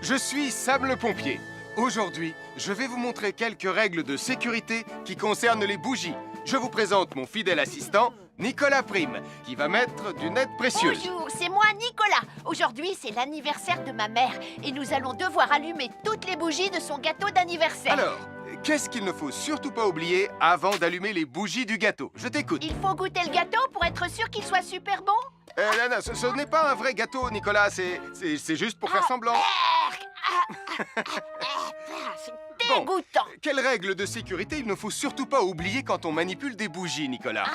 je suis Sam le pompier. Aujourd'hui, je vais vous montrer quelques règles de sécurité qui concernent les bougies. Je vous présente mon fidèle assistant, Nicolas Prime, qui va mettre d'une aide précieuse. Bonjour, c'est moi Nicolas. Aujourd'hui, c'est l'anniversaire de ma mère et nous allons devoir allumer toutes les bougies de son gâteau d'anniversaire. Alors, qu'est-ce qu'il ne faut surtout pas oublier avant d'allumer les bougies du gâteau? Je t'écoute. Il faut goûter le gâteau pour être sûr qu'il soit super bon. Non, ce n'est pas un vrai gâteau, Nicolas. C'est juste pour faire semblant. C'est dégoûtant. Quelles règles de sécurité il ne faut surtout pas oublier quand on manipule des bougies, Nicolas?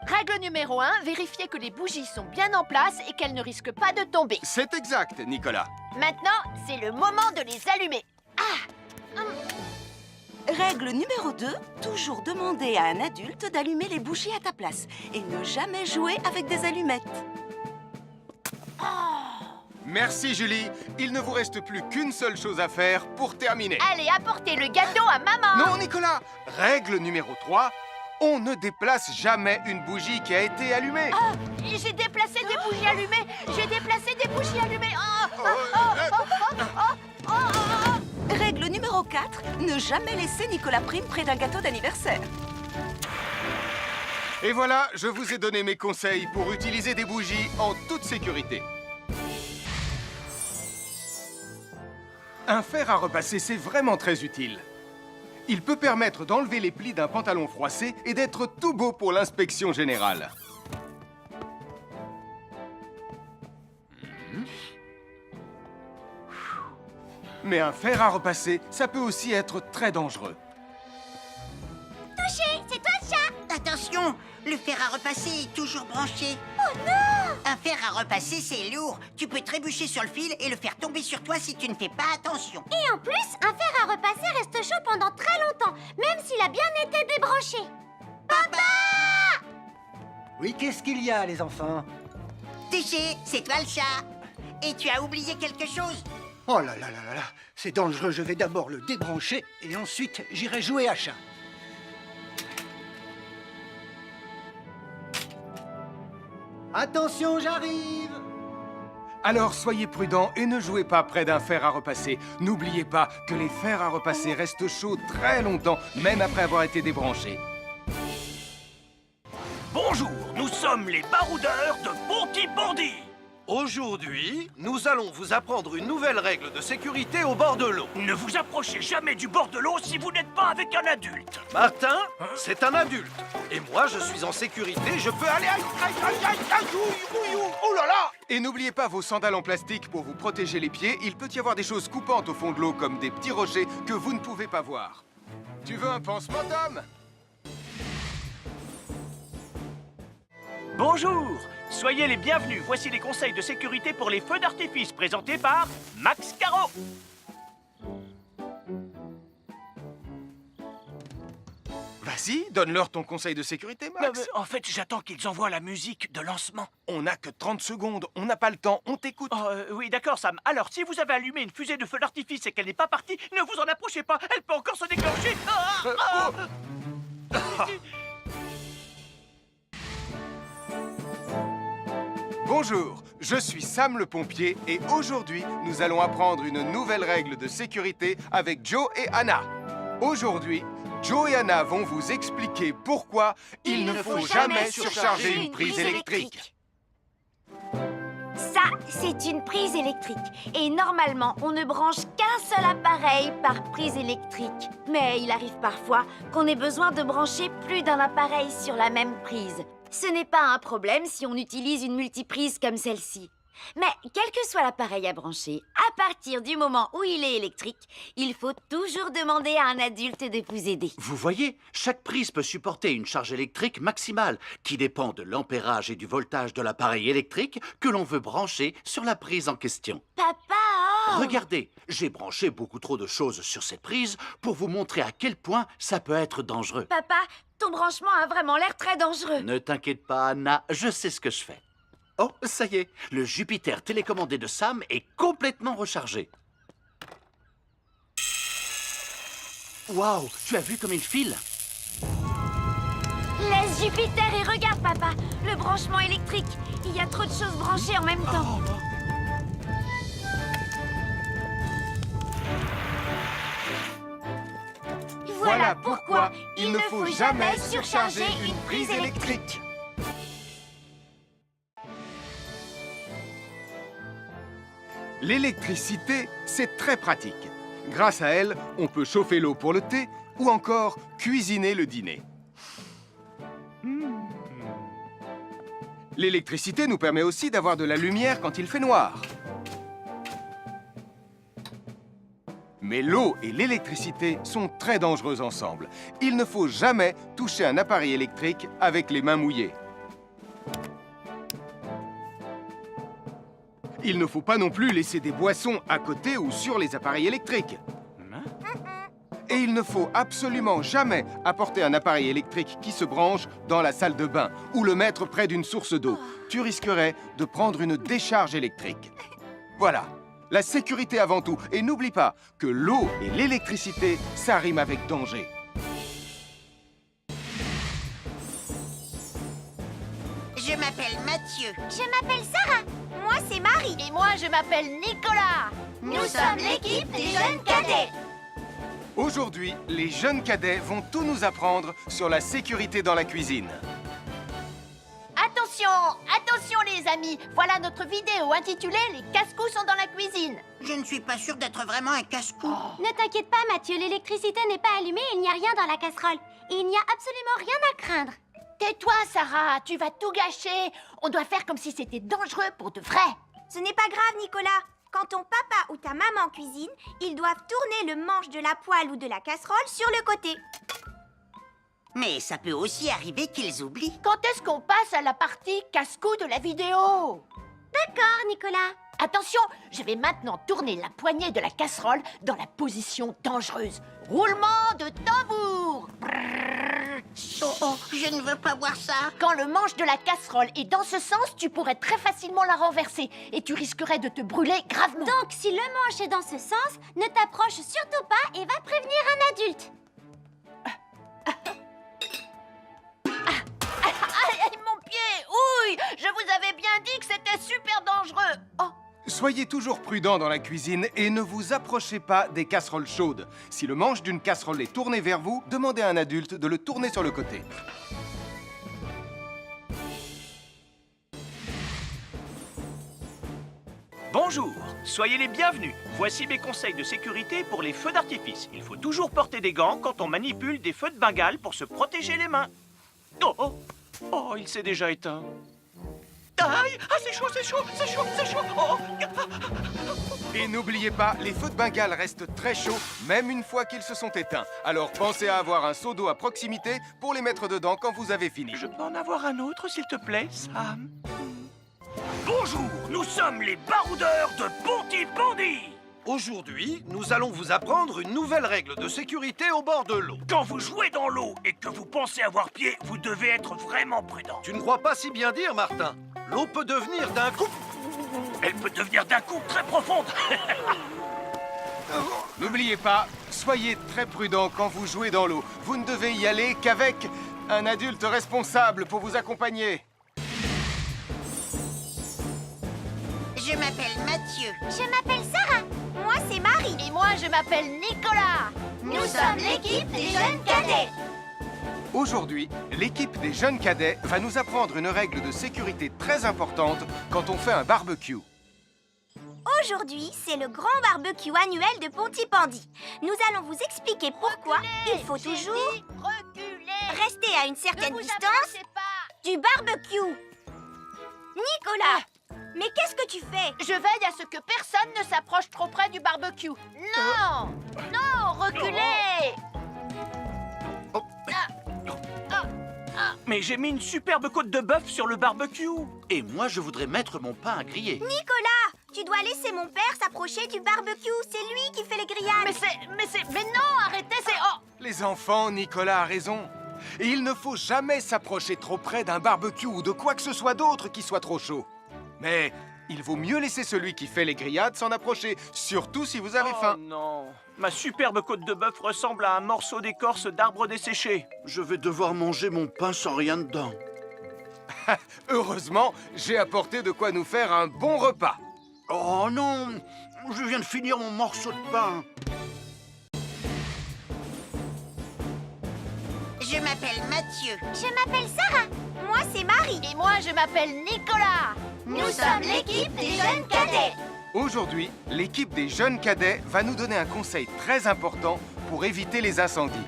Règle numéro 1, vérifier que les bougies sont bien en place et qu'elles ne risquent pas de tomber. C'est exact, Nicolas. Maintenant, c'est le moment de les allumer. Règle numéro 2, toujours demander à un adulte d'allumer les bougies à ta place et ne jamais jouer avec des allumettes. Merci, Julie. Il ne vous reste plus qu'une seule chose à faire pour terminer. Allez, apportez le gâteau à maman. Non, Nicolas. Règle numéro 3, on ne déplace jamais une bougie qui a été allumée. J'ai déplacé des bougies allumées. J'ai déplacé des bougies allumées. Règle numéro 4, ne jamais laisser Nicolas Prime près d'un gâteau d'anniversaire. Et voilà, je vous ai donné mes conseils pour utiliser des bougies en toute sécurité. Un fer à repasser, c'est vraiment très utile. Il peut permettre d'enlever les plis d'un pantalon froissé et d'être tout beau pour l'inspection générale. Mais un fer à repasser, ça peut aussi être très dangereux. Touché, c'est toi le chat. Attention, le fer à repasser est toujours branché. Oh non! Un fer à repasser, c'est lourd. Tu peux trébucher sur le fil et le faire tomber sur toi si tu ne fais pas attention. Et en plus, un fer à repasser reste chaud pendant très longtemps, même s'il a bien été débranché. Papa! Oui, qu'est-ce qu'il y a, les enfants? Touché, c'est toi le chat. Et tu as oublié quelque chose? Oh là là là là là, c'est dangereux, je vais d'abord le débrancher et ensuite j'irai jouer à chat. Attention, j'arrive! Alors soyez prudents et ne jouez pas près d'un fer à repasser. N'oubliez pas que les fers à repasser restent chauds très longtemps, même après avoir été débranchés. Bonjour, nous sommes les baroudeurs de Pontypandy. Aujourd'hui, nous allons vous apprendre une nouvelle règle de sécurité au bord de l'eau. Ne vous approchez jamais du bord de l'eau si vous n'êtes pas avec un adulte. Martin, c'est un adulte. Et moi, je suis en sécurité, je peux aller... Aïe, aïe, aïe, aïe, aïe, ouïe, ouïe, ouïe. Oh là là! Et n'oubliez pas vos sandales en plastique pour vous protéger les pieds. Il peut y avoir des choses coupantes au fond de l'eau, comme des petits rochers que vous ne pouvez pas voir. Tu veux un pansement, Tom? Bonjour, soyez les bienvenus. Voici les conseils de sécurité pour les feux d'artifice présentés par Max Caro. Vas-y, donne-leur ton conseil de sécurité, Max. En fait, j'attends qu'ils envoient la musique de lancement. On n'a que 30 secondes, on n'a pas le temps, on t'écoute. Oui, d'accord, Sam. Alors, si vous avez allumé une fusée de feu d'artifice et qu'elle n'est pas partie, ne vous en approchez pas. Elle peut encore se déclencher. Bonjour, je suis Sam le pompier et aujourd'hui, nous allons apprendre une nouvelle règle de sécurité avec Joe et Anna. Aujourd'hui, Joe et Anna vont vous expliquer pourquoi il ne faut jamais surcharger une prise électrique. Ça, c'est une prise électrique. Et normalement, on ne branche qu'un seul appareil par prise électrique. Mais il arrive parfois qu'on ait besoin de brancher plus d'un appareil sur la même prise. Ce n'est pas un problème si on utilise une multiprise comme celle-ci. Mais quel que soit l'appareil à brancher, à partir du moment où il est électrique, il faut toujours demander à un adulte de vous aider. Vous voyez, chaque prise peut supporter une charge électrique maximale qui dépend de l'ampérage et du voltage de l'appareil électrique que l'on veut brancher sur la prise en question. Papa! Regardez, j'ai branché beaucoup trop de choses sur cette prise pour vous montrer à quel point ça peut être dangereux. Papa, ton branchement a vraiment l'air très dangereux. Ne t'inquiète pas, Anna, je sais ce que je fais. Oh, ça y est, le Jupiter télécommandé de Sam est complètement rechargé. Waouh, tu as vu comme il file? Laisse Jupiter et regarde, papa. Le branchement électrique. Il y a trop de choses branchées en même temps. Voilà pourquoi il ne faut jamais surcharger une prise électrique. L'électricité, c'est très pratique. Grâce à elle, on peut chauffer l'eau pour le thé ou encore cuisiner le dîner. L'électricité nous permet aussi d'avoir de la lumière quand il fait noir. Mais l'eau et l'électricité sont très dangereux ensemble. Il ne faut jamais toucher un appareil électrique avec les mains mouillées. Il ne faut pas non plus laisser des boissons à côté ou sur les appareils électriques. Et il ne faut absolument jamais apporter un appareil électrique qui se branche dans la salle de bain ou le mettre près d'une source d'eau. Tu risquerais de prendre une décharge électrique. Voilà, la sécurité avant tout. Et n'oublie pas que l'eau et l'électricité, ça rime avec danger. Je m'appelle Mathieu. Je m'appelle Sarah. Moi, c'est Marie. Et moi, je m'appelle Nicolas. Nous sommes l'équipe des jeunes cadets. Aujourd'hui, les jeunes cadets vont tout nous apprendre sur la sécurité dans la cuisine. Attention, attention les amis. Voilà notre vidéo intitulée « Les casse-cou sont dans la cuisine ». Je ne suis pas sûre d'être vraiment un casse-cou. Ne t'inquiète pas, Mathieu, l'électricité n'est pas allumée et il n'y a rien dans la casserole. Et il n'y a absolument rien à craindre. Tais-toi, Sarah, tu vas tout gâcher. On doit faire comme si c'était dangereux pour de vrai. Ce n'est pas grave, Nicolas. Quand ton papa ou ta maman cuisine, ils doivent tourner le manche de la poêle ou de la casserole sur le côté. Mais ça peut aussi arriver qu'ils oublient. Quand est-ce qu'on passe à la partie casse-cou de la vidéo? D'accord, Nicolas. Attention, je vais maintenant tourner la poignée de la casserole dans la position dangereuse. Roulement de tambour. Oh, je ne veux pas voir ça. Quand le manche de la casserole est dans ce sens, tu pourrais très facilement la renverser et tu risquerais de te brûler gravement. Donc, si le manche est dans ce sens, ne t'approche surtout pas et va prévenir un adulte. Aïe, mon pied! Ouille! Je vous avais bien dit que c'était super dangereux. Oh! Soyez toujours prudents dans la cuisine et ne vous approchez pas des casseroles chaudes. Si le manche d'une casserole est tourné vers vous, demandez à un adulte de le tourner sur le côté. Bonjour, soyez les bienvenus. Voici mes conseils de sécurité pour les feux d'artifice. Il faut toujours porter des gants quand on manipule des feux de Bengale pour se protéger les mains. Oh, oh, oh, il s'est déjà éteint. Aïe, ah, c'est chaud, c'est chaud, c'est chaud, c'est chaud. Oh. Et n'oubliez pas, les feux de Bengale restent très chauds, même une fois qu'ils se sont éteints. Alors pensez à avoir un seau d'eau à proximité pour les mettre dedans quand vous avez fini. Je peux en avoir un autre, s'il te plaît, Sam? Bonjour, nous sommes les baroudeurs de Pontypandy. Aujourd'hui, nous allons vous apprendre une nouvelle règle de sécurité au bord de l'eau. Quand vous jouez dans l'eau et que vous pensez avoir pied, vous devez être vraiment prudent. Tu ne crois pas si bien dire, Martin? L'eau peut devenir d'un coup... Elle peut devenir d'un coup très profonde. N'oubliez pas, soyez très prudents quand vous jouez dans l'eau. Vous ne devez y aller qu'avec un adulte responsable pour vous accompagner. Je m'appelle Mathieu. Je m'appelle Sarah. Moi, c'est Marie. Et moi, je m'appelle Nicolas. Nous sommes l'équipe des jeunes cadets. Aujourd'hui, l'équipe des jeunes cadets va nous apprendre une règle de sécurité très importante quand on fait un barbecue. Aujourd'hui, c'est le grand barbecue annuel de Pontypandy. Nous allons vous expliquer pourquoi il faut toujours Reculez. rester à une certaine Ne vous distance approchez pas. du barbecue. Nicolas, mais qu'est-ce que tu fais? Je veille à ce que personne ne s'approche trop près du barbecue. Non! Non, reculez! Mais j'ai mis une superbe côte de bœuf sur le barbecue. Et moi, je voudrais mettre mon pain à griller. Nicolas, tu dois laisser mon père s'approcher du barbecue. C'est lui qui fait les grillades. Mais non, arrêtez, c'est... Oh! Les enfants, Nicolas a raison. Et il ne faut jamais s'approcher trop près d'un barbecue ou de quoi que ce soit d'autre qui soit trop chaud. Mais il vaut mieux laisser celui qui fait les grillades s'en approcher, surtout si vous avez faim. Oh non, ma superbe côte de bœuf ressemble à un morceau d'écorce d'arbre desséché. Je vais devoir manger mon pain sans rien dedans. Heureusement, j'ai apporté de quoi nous faire un bon repas. Oh non, je viens de finir mon morceau de pain. m'appelle Mathieu. Je m'appelle Sarah. Moi, c'est Marie. Et moi, je m'appelle Nicolas. Nous sommes l'équipe des jeunes cadets. Aujourd'hui, l'équipe des jeunes cadets va nous donner un conseil très important pour éviter les incendies.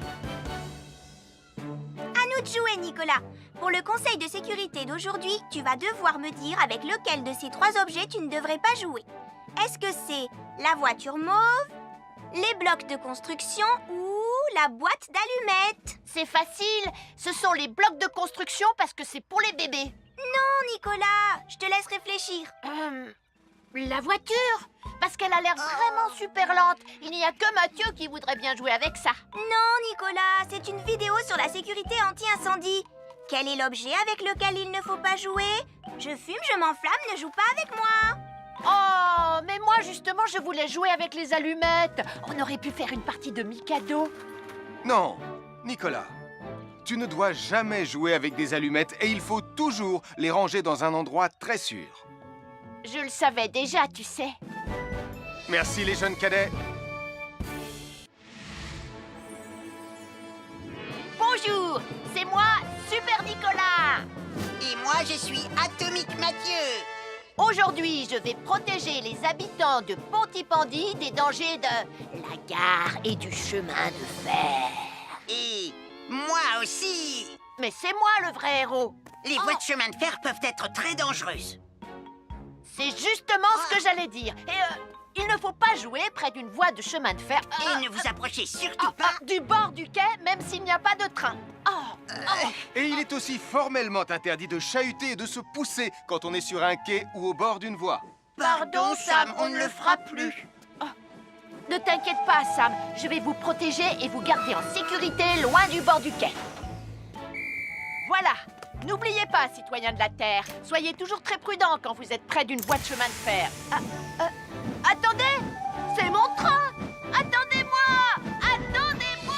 À nous de jouer, Nicolas. Pour le conseil de sécurité d'aujourd'hui, tu vas devoir me dire avec lequel de ces 3 objets tu ne devrais pas jouer. Est-ce que c'est la voiture mauve, les blocs de construction ou la boîte d'allumettes? C'est facile. Ce sont les blocs de construction parce que c'est pour les bébés. Non, Nicolas, je te laisse réfléchir. La voiture, parce qu'elle a l'air vraiment super lente. Il n'y a que Mathieu qui voudrait bien jouer avec ça. Non, Nicolas, c'est une vidéo sur la sécurité anti-incendie. Quel est l'objet avec lequel il ne faut pas jouer? Je fume, je m'enflamme, ne joue pas avec moi. Oh, mais moi justement, je voulais jouer avec les allumettes. On aurait pu faire une partie de Mikado. Non, Nicolas, tu ne dois jamais jouer avec des allumettes et il faut toujours les ranger dans un endroit très sûr. Je le savais déjà, tu sais. Merci les jeunes cadets. Bonjour, c'est moi, Super Nicolas. Et moi, je suis Atomique Mathieu. Aujourd'hui, je vais protéger les habitants de Pontypandy des dangers de la gare et du chemin de fer. Et moi aussi. Mais c'est moi le vrai héros. Les voies de chemin de fer peuvent être très dangereuses. C'est justement ce que j'allais dire. Et il ne faut pas jouer près d'une voie de chemin de fer. Et ne vous approchez surtout pas. Du bord du quai, même s'il n'y a pas de train. Et il est aussi formellement interdit de chahuter et de se pousser quand on est sur un quai ou au bord d'une voie. Pardon, Sam, on ne le fera plus. Ne t'inquiète pas, Sam. Je vais vous protéger et vous garder en sécurité loin du bord du quai. Voilà. N'oubliez pas, citoyens de la Terre, soyez toujours très prudents quand vous êtes près d'une voie de chemin de fer. Attendez! C'est mon train! Attendez-moi! Attendez-moi!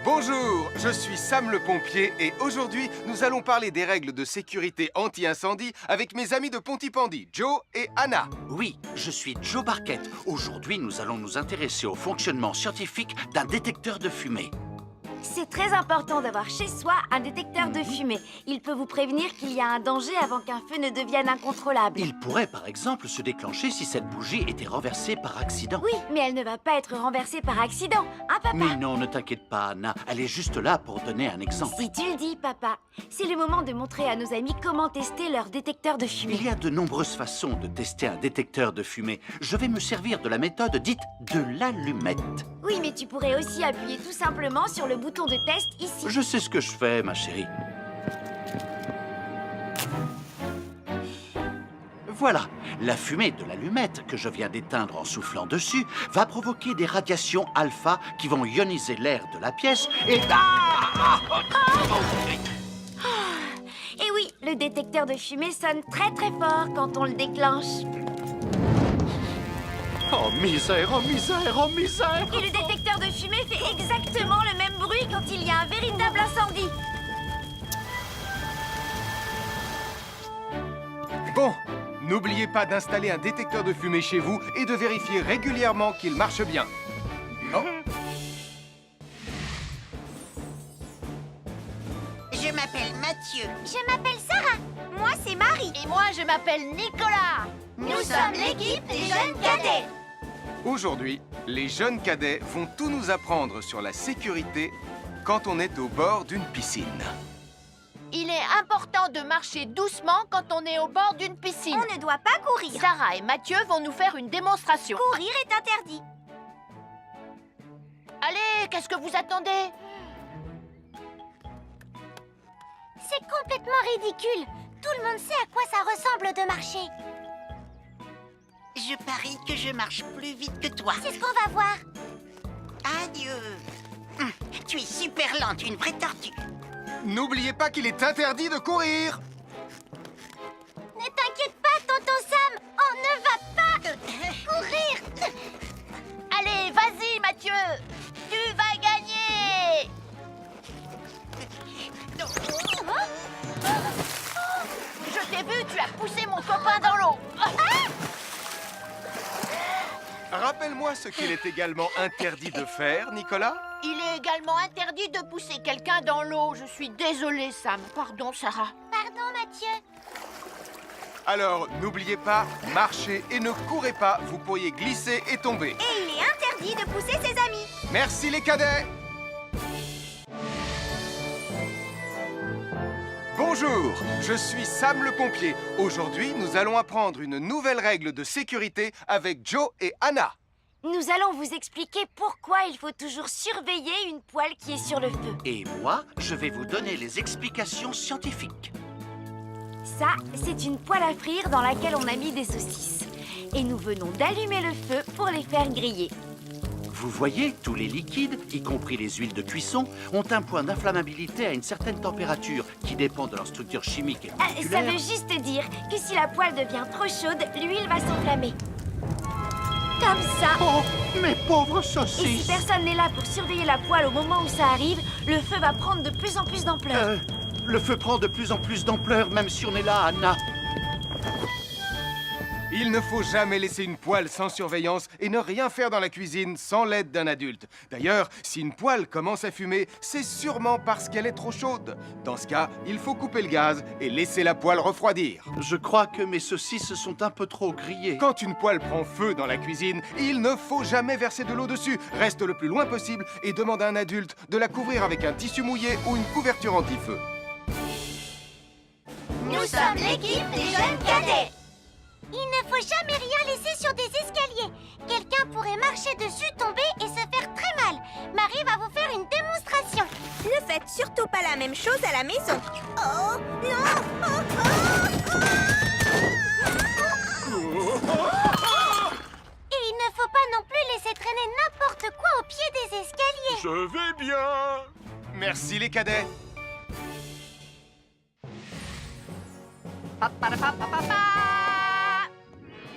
Bonjour, je suis Sam le pompier et aujourd'hui, nous allons parler des règles de sécurité anti-incendie avec mes amis de Pontypandy, Joe et Anna. Oui, je suis Joe Barquette. Aujourd'hui, nous allons nous intéresser au fonctionnement scientifique d'un détecteur de fumée. C'est très important d'avoir chez soi un détecteur de fumée. Il peut vous prévenir qu'il y a un danger avant qu'un feu ne devienne incontrôlable. Il pourrait, par exemple, se déclencher si cette bougie était renversée par accident. Oui, mais elle ne va pas être renversée par accident, hein, papa? Mais non, ne t'inquiète pas, Anna. Elle est juste là pour donner un exemple. Si tu le dis, papa. C'est le moment de montrer à nos amis comment tester leur détecteur de fumée. Il y a de nombreuses façons de tester un détecteur de fumée. Je vais me servir de la méthode dite de l'allumette. Oui, mais tu pourrais aussi appuyer tout simplement sur le bouton de test ici. Je sais ce que je fais, ma chérie. Voilà, la fumée de l'allumette que je viens d'éteindre en soufflant dessus va provoquer des radiations alpha qui vont ioniser l'air de la pièce et... Et oui, le détecteur de fumée sonne très très fort quand on le déclenche. Oh misère, oh misère, oh misère! Et le détecteur de fumée fait exactement le même bruit quand il y a un véritable incendie. Bon, n'oubliez pas d'installer un détecteur de fumée chez vous et de vérifier régulièrement qu'il marche bien. Oh. Je m'appelle Mathieu. Je m'appelle Sarah. Moi, c'est Marie. Et moi, je m'appelle Nicolas. Nous sommes l'équipe des jeunes cadets. Aujourd'hui, les jeunes cadets vont tout nous apprendre sur la sécurité quand on est au bord d'une piscine. Il est important de marcher doucement quand on est au bord d'une piscine. On ne doit pas courir. Sarah et Mathieu vont nous faire une démonstration. Courir est interdit. Allez, qu'est-ce que vous attendez? C'est complètement ridicule. Tout le monde sait à quoi ça ressemble de marcher. Je parie que je marche plus vite que toi. C'est ce qu'on va voir. Adieu. Tu es super lente, une vraie tortue. N'oubliez pas qu'il est interdit de courir. Ne t'inquiète pas, tonton Sam. On ne va pas courir. Allez, vas-y, Mathieu. Tu vas gagner. Je t'ai vu, tu as poussé mon copain dans l'eau. Rappelle-moi ce qu'il est également interdit de faire, Nicolas. Il est également interdit de pousser quelqu'un dans l'eau. Je suis désolée, Sam. Pardon, Sarah. Pardon, Mathieu. Alors, n'oubliez pas, marchez et ne courez pas, vous pourriez glisser et tomber. Et il est interdit de pousser ses amis. Merci les cadets. Bonjour, je suis Sam le pompier. Aujourd'hui, nous allons apprendre une nouvelle règle de sécurité avec Joe et Anna. Nous allons vous expliquer pourquoi il faut toujours surveiller une poêle qui est sur le feu. Et moi, je vais vous donner les explications scientifiques. Ça, c'est une poêle à frire dans laquelle on a mis des saucisses. Et nous venons d'allumer le feu pour les faire griller. Vous voyez, tous les liquides, y compris les huiles de cuisson, ont un point d'inflammabilité à une certaine température qui dépend de leur structure chimique et Ça moléculaire. veut juste dire que si la poêle devient trop chaude, l'huile va s'enflammer. Comme ça. Oh, mes pauvres Et si saucisses! personne n'est là pour surveiller la poêle au moment où ça arrive, le feu va prendre de plus en plus d'ampleur. Le feu prend de plus en plus d'ampleur, même si on est là, Anna. Il ne faut jamais laisser une poêle sans surveillance et ne rien faire dans la cuisine sans l'aide d'un adulte. D'ailleurs, si une poêle commence à fumer, c'est sûrement parce qu'elle est trop chaude. Dans ce cas, il faut couper le gaz et laisser la poêle refroidir. Je crois que mes saucisses sont un peu trop grillées. Quand une poêle prend feu dans la cuisine, il ne faut jamais verser de l'eau dessus. Reste le plus loin possible et demande à un adulte de la couvrir avec un tissu mouillé ou une couverture anti-feu. Nous sommes l'équipe des jeunes cadets. Il ne faut jamais rien laisser sur des escaliers. Quelqu'un pourrait marcher dessus, tomber et se faire très mal. Marie va vous faire une démonstration. Ne faites surtout pas la même chose à la maison. Oh, non! Et il ne faut pas non plus laisser traîner n'importe quoi au pied des escaliers. Je vais bien. Merci les cadets.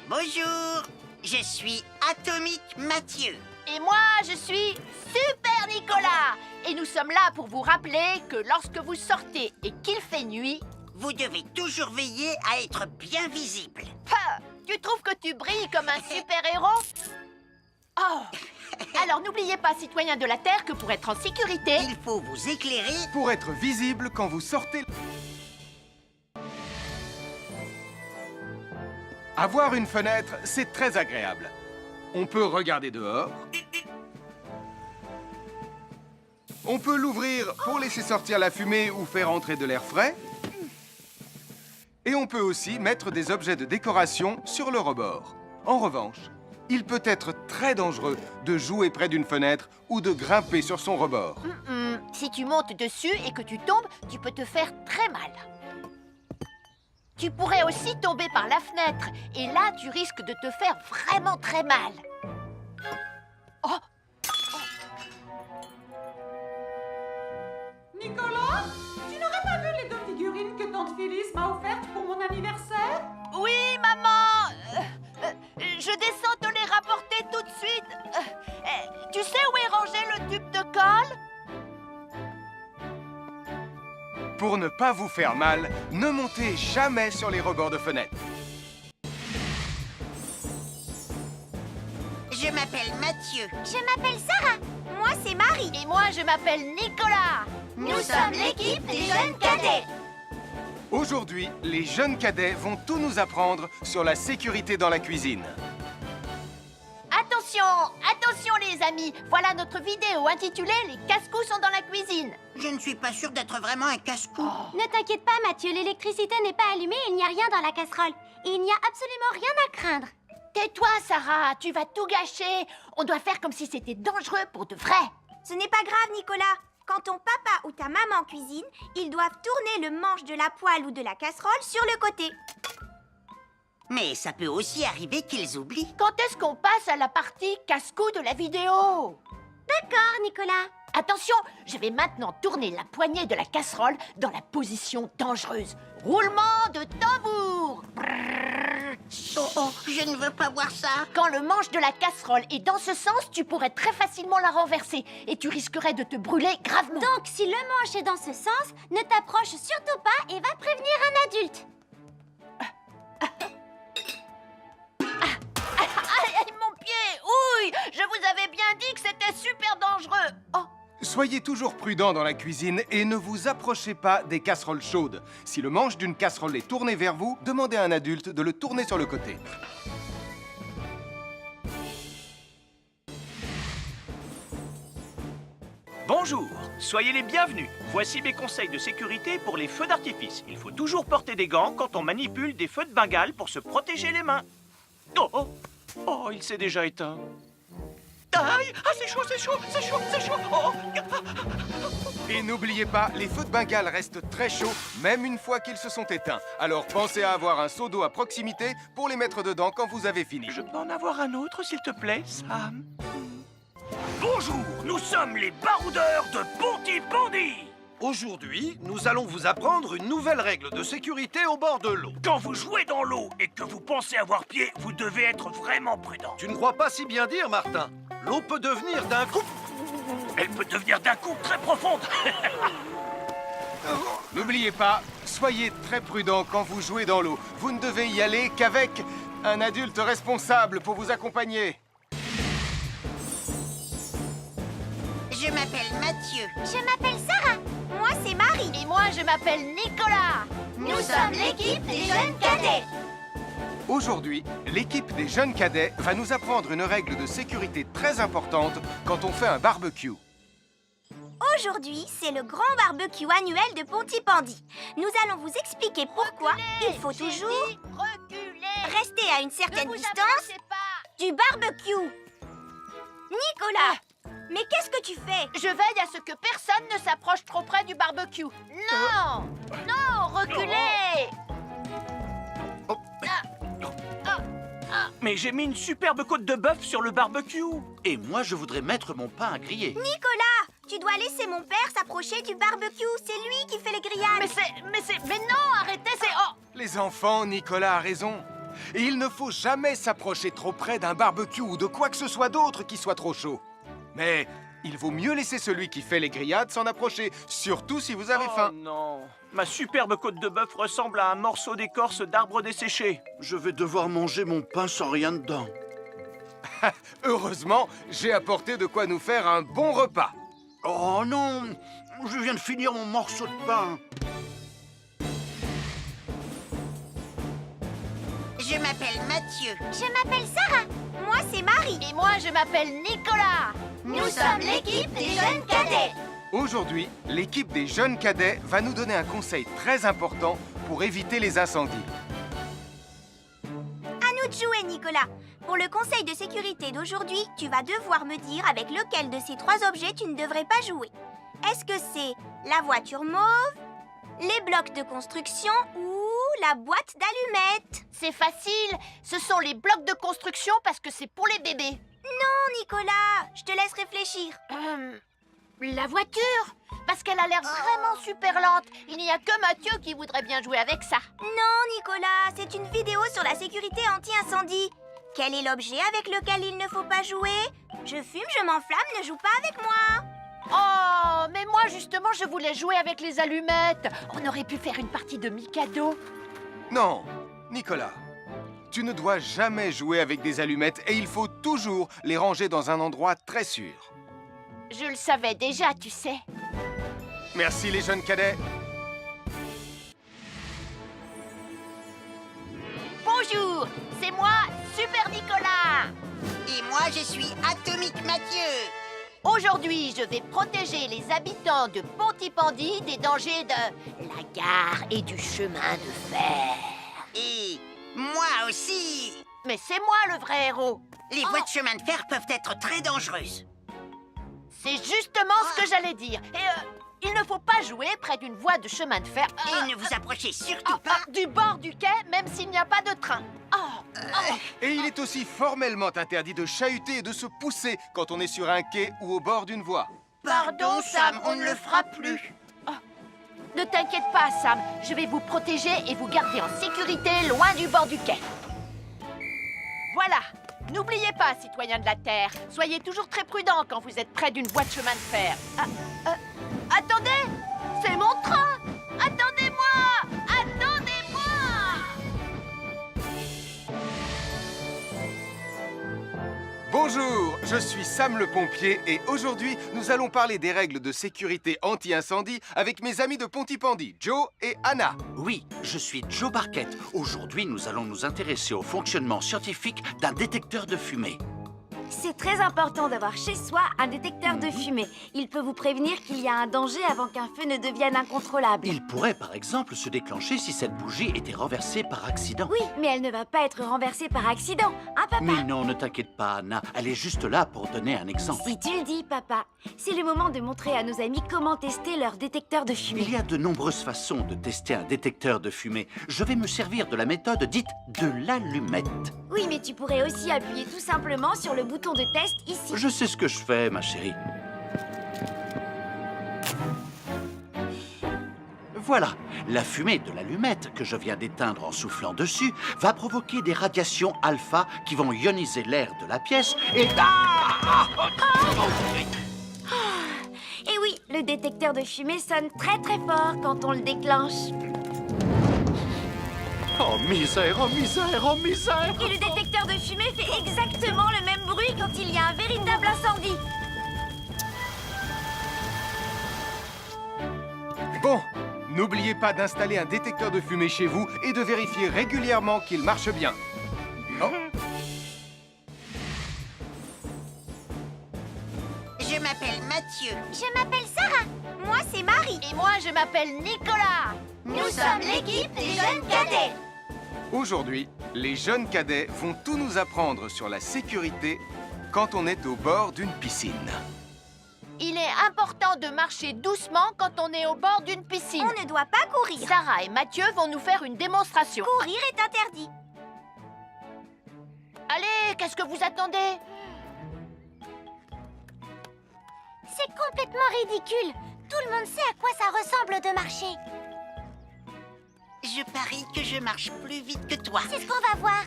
Bonjour, je suis Atomique Mathieu. Et moi, je suis Super Nicolas. Et nous sommes là pour vous rappeler que lorsque vous sortez et qu'il fait nuit... Vous devez toujours veiller à être bien visible. Ah, tu trouves que tu brilles comme un super-héros? Oh. Alors n'oubliez pas, citoyens de la Terre, que pour être en sécurité... Il faut vous éclairer. Pour être visible quand vous sortez... Avoir une fenêtre, c'est très agréable. On peut regarder dehors. On peut l'ouvrir pour laisser sortir la fumée ou faire entrer de l'air frais. Et on peut aussi mettre des objets de décoration sur le rebord. En revanche, il peut être très dangereux de jouer près d'une fenêtre ou de grimper sur son rebord. Si tu montes dessus et que tu tombes, tu peux te faire très mal. Tu pourrais aussi tomber par la fenêtre. Et là, tu risques de te faire vraiment très mal. Oh! Nicolas, tu n'aurais pas vu les 2 figurines que tante Phyllis m'a offertes pour mon anniversaire? Oui, maman! Je descends te les rapporter tout de suite. Tu sais où est rangé le tube de colle? Pour ne pas vous faire mal, ne montez jamais sur les rebords de fenêtres. Je m'appelle Mathieu. Je m'appelle Sarah. Moi, c'est Marie. Et moi, je m'appelle Nicolas. Nous sommes l'équipe des jeunes cadets. Aujourd'hui, les jeunes cadets vont tout nous apprendre sur la sécurité dans la cuisine. Attention, attention les amis. Voilà notre vidéo intitulée « Les casse-cous sont dans la cuisine ». Je ne suis pas sûre d'être vraiment un casse-cou. Ne t'inquiète pas, Mathieu, l'électricité n'est pas allumée et il n'y a rien dans la casserole. Et il n'y a absolument rien à craindre. Tais-toi, Sarah, tu vas tout gâcher. On doit faire comme si c'était dangereux pour de vrai. Ce n'est pas grave, Nicolas. Quand ton papa ou ta maman cuisine, ils doivent tourner le manche de la poêle ou de la casserole sur le côté. Mais ça peut aussi arriver qu'ils oublient. Quand est-ce qu'on passe à la partie casse-cou de la vidéo? D'accord, Nicolas. Attention, je vais maintenant tourner la poignée de la casserole dans la position dangereuse. Roulement de tambour. Oh, je ne veux pas voir ça. Quand le manche de la casserole est dans ce sens, tu pourrais très facilement la renverser et tu risquerais de te brûler gravement. Donc, si le manche est dans ce sens, ne t'approche surtout pas et va prévenir un adulte. Aïe, aïe, mon pied! Soyez toujours prudent dans la cuisine et ne vous approchez pas des casseroles chaudes. Si le manche d'une casserole est tourné vers vous, demandez à un adulte de le tourner sur le côté. Bonjour, soyez les bienvenus. Voici mes conseils de sécurité pour les feux d'artifice. Il faut toujours porter des gants quand on manipule des feux de Bengale pour se protéger les mains. Oh, oh, oh, il s'est déjà éteint. Aïe, ah, c'est chaud, c'est chaud, c'est chaud, c'est chaud. Oh. Et n'oubliez pas, les feux de Bengale restent très chauds, même une fois qu'ils se sont éteints. Alors pensez à avoir un seau d'eau à proximité pour les mettre dedans quand vous avez fini. Je peux en avoir un autre, s'il te plaît, Sam? Bonjour, nous sommes les baroudeurs de Pontypandy. Aujourd'hui, nous allons vous apprendre une nouvelle règle de sécurité au bord de l'eau. Quand vous jouez dans l'eau et que vous pensez avoir pied, vous devez être vraiment prudent. Tu ne crois pas si bien dire, Martin? L'eau peut devenir d'un coup... Elle peut devenir d'un coup très profonde. N'oubliez pas, soyez très prudent quand vous jouez dans l'eau. Vous ne devez y aller qu'avec un adulte responsable pour vous accompagner. Je m'appelle Mathieu. Je m'appelle Sarah. Moi, c'est Marie. Et moi, je m'appelle Nicolas. Nous sommes l'équipe des jeunes cadets. Aujourd'hui, l'équipe des jeunes cadets va nous apprendre une règle de sécurité très importante quand on fait un barbecue. Aujourd'hui, c'est le grand barbecue annuel de Pontypandy. Nous allons vous expliquer pourquoi il faut toujours rester à une certaine distance du barbecue. Nicolas, mais qu'est-ce que tu fais? Je veille à ce que personne ne s'approche trop près du barbecue. Non! Non, reculez! Mais j'ai mis une superbe côte de bœuf sur le barbecue. Et moi, je voudrais mettre mon pain à griller. Nicolas, tu dois laisser mon père s'approcher du barbecue. C'est lui qui fait les grillades. Mais non, arrêtez, c'est... Oh! Les enfants, Nicolas a raison. Et il ne faut jamais s'approcher trop près d'un barbecue ou de quoi que ce soit d'autre qui soit trop chaud. Mais il vaut mieux laisser celui qui fait les grillades s'en approcher, surtout si vous avez faim. Non, ma superbe côte de bœuf ressemble à un morceau d'écorce d'arbre desséché. Je vais devoir manger mon pain sans rien dedans. Heureusement, j'ai apporté de quoi nous faire un bon repas. Oh non, je viens de finir mon morceau de pain. Je m'appelle Mathieu. Je m'appelle Sarah. Moi, c'est Marie. Et moi, je m'appelle Nicolas. Nous sommes l'équipe des jeunes cadets. Aujourd'hui, l'équipe des jeunes cadets va nous donner un conseil très important pour éviter les incendies. À nous de jouer, Nicolas. Pour le conseil de sécurité d'aujourd'hui, tu vas devoir me dire avec lequel de ces trois objets tu ne devrais pas jouer. Est-ce que c'est la voiture mauve, les blocs de construction ou la boîte d'allumettes? C'est facile. Ce sont les blocs de construction parce que c'est pour les bébés. Non, Nicolas, je te laisse réfléchir. La voiture, parce qu'elle a l'air vraiment super lente. Il n'y a que Mathieu qui voudrait bien jouer avec ça. Non, Nicolas, c'est une vidéo sur la sécurité anti-incendie. Quel est l'objet avec lequel il ne faut pas jouer? Je fume, je m'enflamme, ne joue pas avec moi. Oh, mais moi justement, je voulais jouer avec les allumettes. On aurait pu faire une partie de Mikado. Non, Nicolas, tu ne dois jamais jouer avec des allumettes et il faut toujours les ranger dans un endroit très sûr. Je le savais déjà, tu sais. Merci les jeunes cadets. Bonjour, c'est moi, Super Nicolas. Et moi, je suis Atomique Mathieu. Aujourd'hui, je vais protéger les habitants de Pontypandy des dangers de la gare et du chemin de fer. Et moi aussi. Mais c'est moi le vrai héros. Les voies de chemin de fer peuvent être très dangereuses. C'est justement ce que j'allais dire. Et il ne faut pas jouer près d'une voie de chemin de fer. Et ne vous approchez surtout pas du bord du quai, même s'il n'y a pas de train. Et il est aussi formellement interdit de chahuter et de se pousser quand on est sur un quai ou au bord d'une voie. Pardon, Sam, on ne le fera plus. Ne t'inquiète pas, Sam. Je vais vous protéger et vous garder en sécurité loin du bord du quai. Voilà. N'oubliez pas, citoyens de la Terre, soyez toujours très prudents quand vous êtes près d'une voie de chemin de fer. Attendez! C'est mon train! Attendez-moi! Attendez-moi! Bonjour, je suis Sam le pompier et aujourd'hui, nous allons parler des règles de sécurité anti-incendie avec mes amis de Pontypandy, Joe et Anna. Oui, je suis Joe Barquette. Aujourd'hui, nous allons nous intéresser au fonctionnement scientifique d'un détecteur de fumée. C'est très important d'avoir chez soi un détecteur de fumée. Il peut vous prévenir qu'il y a un danger avant qu'un feu ne devienne incontrôlable. Il pourrait, par exemple, se déclencher si cette bougie était renversée par accident. Oui, mais elle ne va pas être renversée par accident, hein, papa? Mais non, ne t'inquiète pas, Anna. Elle est juste là pour donner un exemple. Si tu le dis, papa. C'est le moment de montrer à nos amis comment tester leur détecteur de fumée. Il y a de nombreuses façons de tester un détecteur de fumée. Je vais me servir de la méthode dite de l'allumette. Oui, mais tu pourrais aussi appuyer tout simplement sur le bouton de test ici. Je sais ce que je fais, ma chérie. Voilà, la fumée de l'allumette que je viens d'éteindre en soufflant dessus va provoquer des radiations alpha qui vont ioniser l'air de la pièce et... Et oui, le détecteur de fumée sonne très très fort quand on le déclenche. Oh misère, oh misère, oh misère! Et le détecteur de fumée fait exactement le même bruit quand il y a un véritable incendie. Bon, n'oubliez pas d'installer un détecteur de fumée chez vous et de vérifier régulièrement qu'il marche bien. Oh. Je m'appelle Mathieu. Je m'appelle Sarah. Moi, c'est Marie. Et moi, je m'appelle Nicolas. Nous sommes l'équipe des jeunes cadets. Aujourd'hui, les jeunes cadets vont tout nous apprendre sur la sécurité quand on est au bord d'une piscine. Il est important de marcher doucement quand on est au bord d'une piscine. On ne doit pas courir. Sarah et Mathieu vont nous faire une démonstration. Courir est interdit. Allez, qu'est-ce que vous attendez? C'est complètement ridicule. Tout le monde sait à quoi ça ressemble de marcher. Je parie que je marche plus vite que toi. C'est ce qu'on va voir.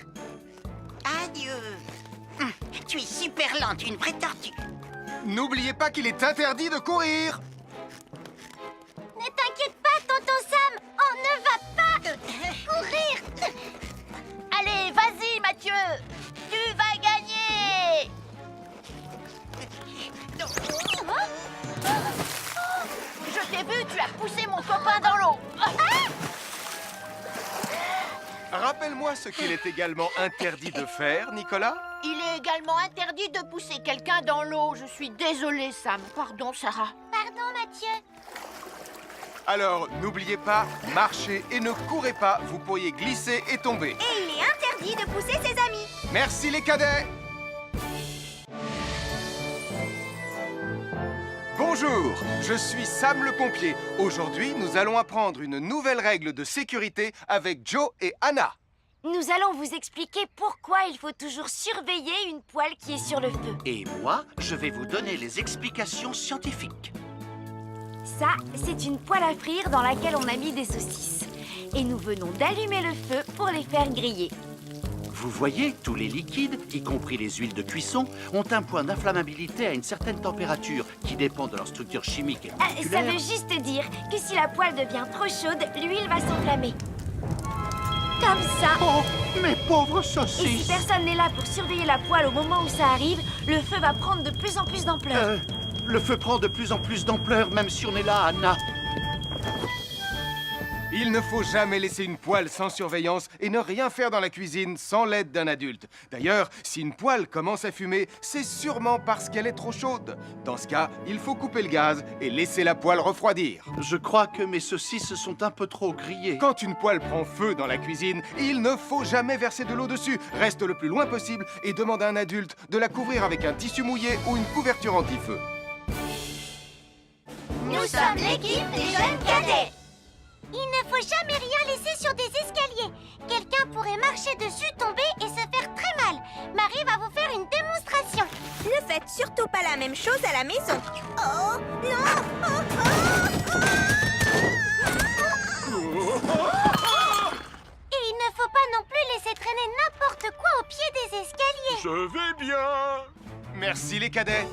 Adieu. Tu es super lente, une vraie tortue. N'oubliez pas qu'il est interdit de courir. Ne t'inquiète pas, tonton Sam. On ne va pas courir. Allez, vas-y, Mathieu. Tu vas gagner. Je t'ai vu, tu as poussé mon copain dans l'eau. Rappelle-moi ce qu'il est également interdit de faire, Nicolas. Il est également interdit de pousser quelqu'un dans l'eau. Je suis désolée, Sam. Pardon, Sarah. Pardon, Mathieu. Alors, n'oubliez pas, marchez et ne courez pas, vous pourriez glisser et tomber. Et il est interdit de pousser ses amis. Merci les cadets. Bonjour, je suis Sam le pompier. Aujourd'hui, nous allons apprendre une nouvelle règle de sécurité avec Joe et Anna. Nous allons vous expliquer pourquoi il faut toujours surveiller une poêle qui est sur le feu. Et moi, je vais vous donner les explications scientifiques. Ça, c'est une poêle à frire dans laquelle on a mis des saucisses. Et nous venons d'allumer le feu pour les faire griller. Vous voyez, tous les liquides, y compris les huiles de cuisson, ont un point d'inflammabilité à une certaine température qui dépend de leur structure chimique et Ça moléculaire. veut juste dire que si la poêle devient trop chaude, l'huile va s'enflammer. Comme ça. Oh, mes pauvres Et si saucisses! personne n'est là pour surveiller la poêle au moment où ça arrive, le feu va prendre de plus en plus d'ampleur. Le feu prend de plus en plus d'ampleur, même si on est là, Anna. Il ne faut jamais laisser une poêle sans surveillance et ne rien faire dans la cuisine sans l'aide d'un adulte. D'ailleurs, si une poêle commence à fumer, c'est sûrement parce qu'elle est trop chaude. Dans ce cas, il faut couper le gaz et laisser la poêle refroidir. Je crois que mes saucisses sont un peu trop grillées. Quand une poêle prend feu dans la cuisine, il ne faut jamais verser de l'eau dessus. Reste le plus loin possible et demande à un adulte de la couvrir avec un tissu mouillé ou une couverture anti-feu. Nous sommes l'équipe des jeunes cadets. Il ne faut jamais rien laisser sur des escaliers. Quelqu'un pourrait marcher dessus, tomber et se faire très mal. Marie va vous faire une démonstration. Ne faites surtout pas la même chose à la maison. Oh, non. Et il ne faut pas non plus laisser traîner n'importe quoi au pied des escaliers. Je vais bien. Merci les cadets.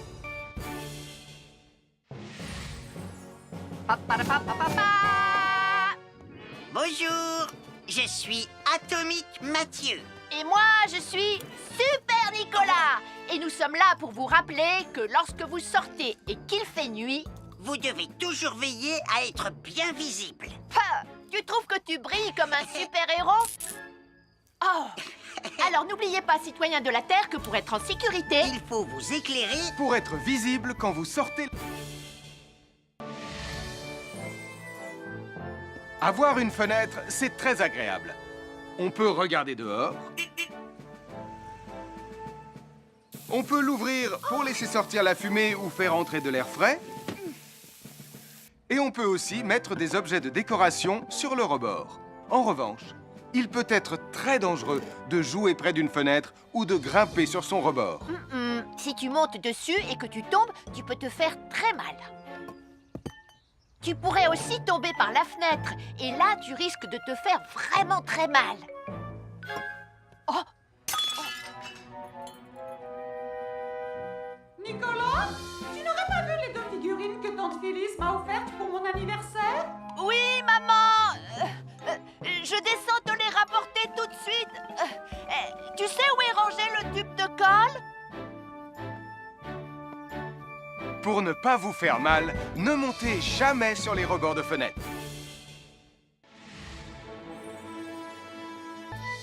Bonjour, je suis Atomique Mathieu. Et moi, je suis Super Nicolas. Et nous sommes là pour vous rappeler que lorsque vous sortez et qu'il fait nuit... Vous devez toujours veiller à être bien visible. Ah, tu trouves que tu brilles comme un super-héros? Oh. Alors n'oubliez pas, citoyens de la Terre, que pour être en sécurité... Il faut vous éclairer. Pour être visible quand vous sortez... Avoir une fenêtre, c'est très agréable. On peut regarder dehors. On peut l'ouvrir pour laisser sortir la fumée ou faire entrer de l'air frais. Et on peut aussi mettre des objets de décoration sur le rebord. En revanche, il peut être très dangereux de jouer près d'une fenêtre ou de grimper sur son rebord. Si tu montes dessus et que tu tombes, tu peux te faire très mal. Tu pourrais aussi tomber par la fenêtre. Et là, tu risques de te faire vraiment très mal. Oh! Nicolas, tu n'aurais pas vu les 2 figurines que tante Phyllis m'a offertes pour mon anniversaire? Oui, maman! Je descends te les rapporter tout de suite. Tu sais où est rangé le tube de colle? Pour ne pas vous faire mal, ne montez jamais sur les rebords de fenêtres.